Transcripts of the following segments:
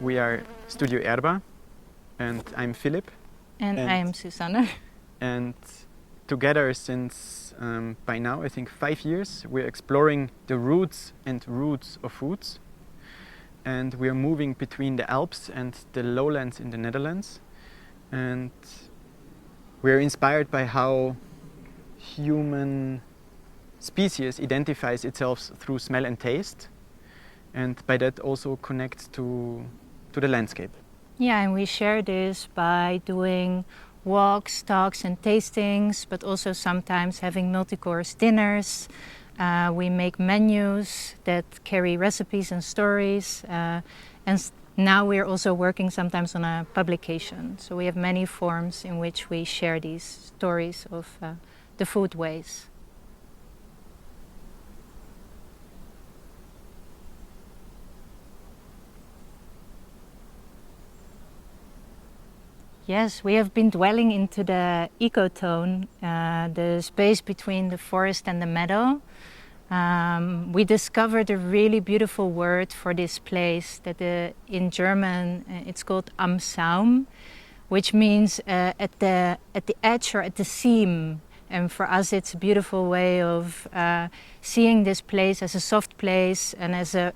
We are Studio Erba, and I'm Philipp. And I am Suzanne. And together since, by now, I think 5 years, we're exploring the roots of foods. And we are moving between the Alps and the lowlands in the Netherlands. And we're inspired by how human species identifies itself through smell and taste, and by that also connects to the landscape. Yeah, and we share this by doing walks, talks and tastings, but also sometimes having multi-course dinners. We make menus that carry recipes and stories, and now we're also working sometimes on a publication. So we have many forms in which we share these stories of the food ways. Yes, we have been dwelling into the ecotone, the space between the forest and the meadow. We discovered a really beautiful word for this place that in German it's called am Saum, which means at the edge or at the seam. And for us it's a beautiful way of seeing this place as a soft place and as a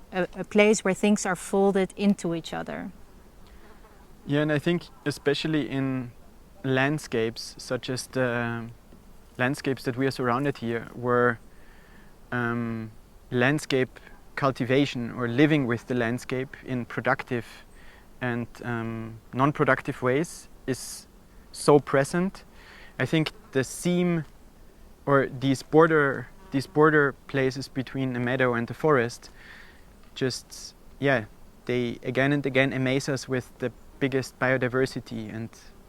place where things are folded into each other. Yeah, and I think especially in landscapes such as the landscapes that we are surrounded here, where landscape cultivation or living with the landscape in productive and non-productive ways is so present. I think the seam or these border places between the meadow and the forest just, yeah, they again and again amaze us with the biggest biodiversity.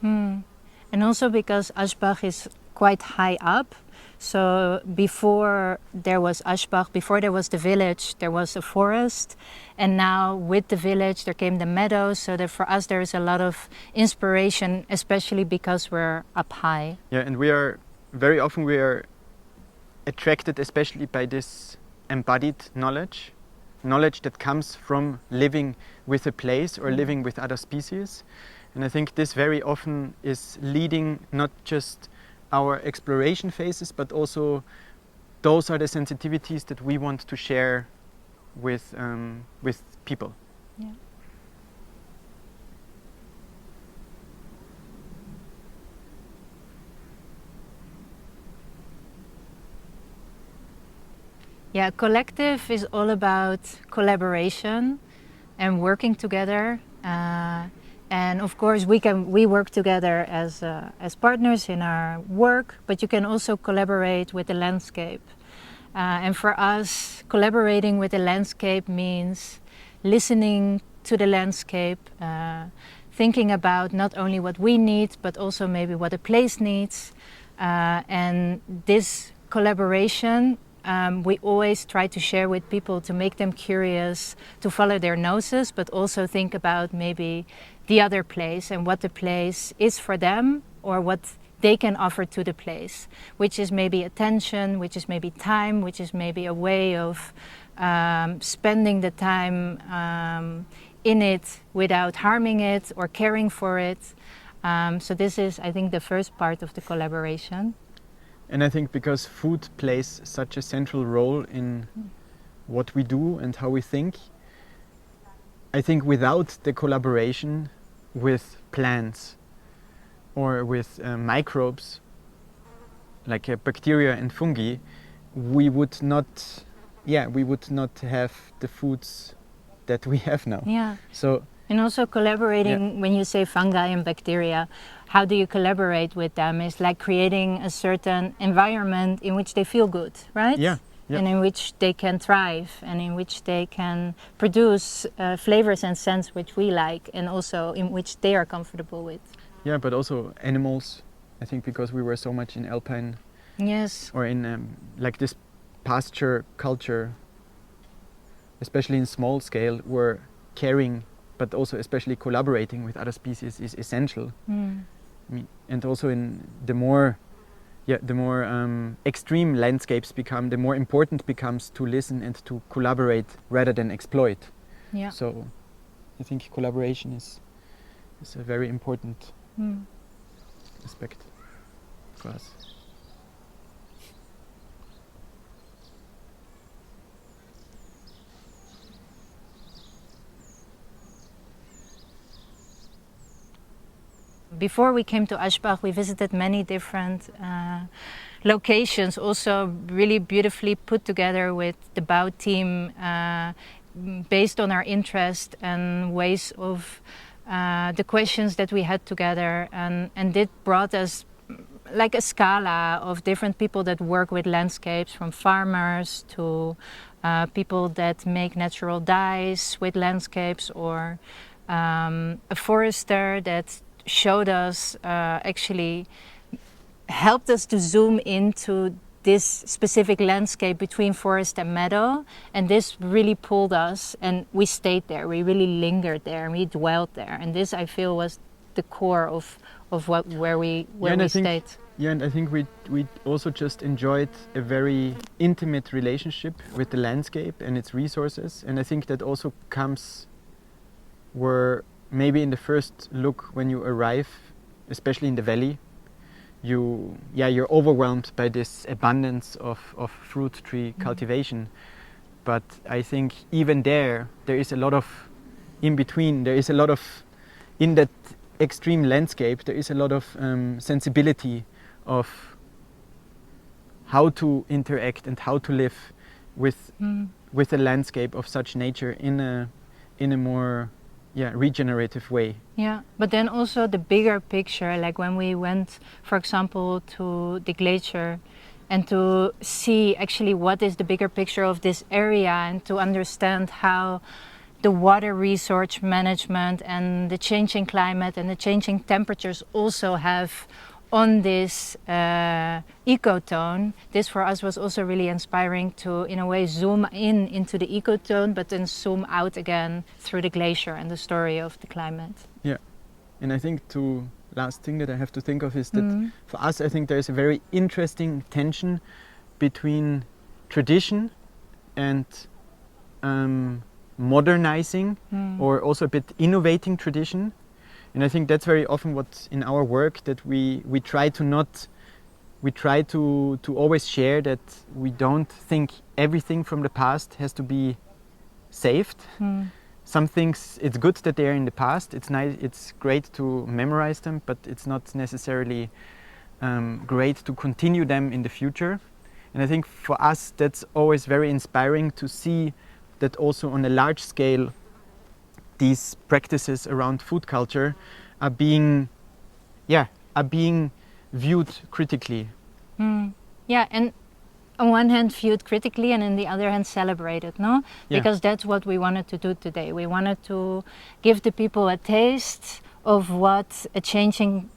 And also because Aschbach is quite high up, so before there was Aschbach, before there was the village, there was a forest, and now with the village there came the meadows, so that for us there is a lot of inspiration, especially because we're up high. Yeah, and we are very often attracted especially by this embodied knowledge that comes from living with a place or living with other species. And I think this very often is leading not just our exploration phases, but also those are the sensitivities that we want to share with people. Yeah. Yeah, collective is all about collaboration and working together. And of course we work together as partners in our work, but you can also collaborate with the landscape. And for us, collaborating with the landscape means listening to the landscape, thinking about not only what we need, but also maybe what a place needs. And this collaboration we always try to share with people to make them curious, to follow their noses, but also think about maybe the other place and what the place is for them or what they can offer to the place, which is maybe attention, which is maybe time, which is maybe a way of spending the time in it without harming it or caring for it. So this is, I think, the first part of the collaboration. And I think because food plays such a central role in what we do and how we think, I think without the collaboration with plants or with microbes like bacteria and fungi, we would not have the foods that we have now. Yeah. So. And also collaborating, when you say fungi and bacteria, how do you collaborate with them? It's like creating a certain environment in which they feel good, right? Yeah. Yeah. And in which they can thrive and in which they can produce flavors and scents which we like and also in which they are comfortable with. Yeah, but also animals, I think, because we were so much in alpine. Yes. Or in like this pasture culture, especially in small scale, where caring but also especially collaborating with other species is essential. I mean, and also in the more extreme landscapes become, the more important becomes to listen and to collaborate rather than exploit. Yeah. So I think collaboration is a very important aspect for us. Before we came to Aschbach, we visited many different locations, also really beautifully put together with the BAU team, based on our interest and ways of the questions that we had together, and it brought us like a scala of different people that work with landscapes, from farmers to people that make natural dyes with landscapes, or a forester that showed us, actually helped us to zoom into this specific landscape between forest and meadow, and this really pulled us, and we stayed there, we really lingered there, and we dwelt there, and this, I feel, was the core of where we stayed. Yeah, and I think we also just enjoyed a very intimate relationship with the landscape and its resources, and I think that also comes where maybe in the first look when you arrive, especially in the valley, you're overwhelmed by this abundance of fruit tree cultivation. But I think even there is a lot of in between. There is a lot of, in that extreme landscape, there is a lot of sensibility of how to interact and how to live with a landscape of such nature in a more regenerative way. Yeah, but then also the bigger picture, like when we went, for example, to the glacier, and to see actually what is the bigger picture of this area, and to understand how the water resource management and the changing climate and the changing temperatures also have on this ecotone. This for us was also really inspiring to, in a way, zoom into the ecotone, but then zoom out again through the glacier and the story of the climate. Yeah, and I think last thing that I have to think of is that for us, I think there is a very interesting tension between tradition and modernizing, or also a bit innovating tradition. And I think that's very often what in our work that we try to always share, that we don't think everything from the past has to be saved. Some things, it's good that they are in the past. It's nice, it's great to memorize them, but it's not necessarily great to continue them in the future. And I think for us that's always very inspiring to see that also on a large scale these practices around food culture are being viewed critically. Yeah, and on one hand viewed critically, and on the other hand celebrated, no? Yeah. Because that's what we wanted to do today. We wanted to give the people a taste of what a changing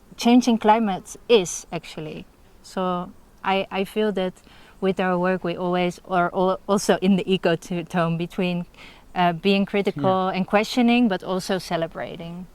climate is actually. So I feel that with our work we always are also in the ecotone between being critical and questioning, but also celebrating.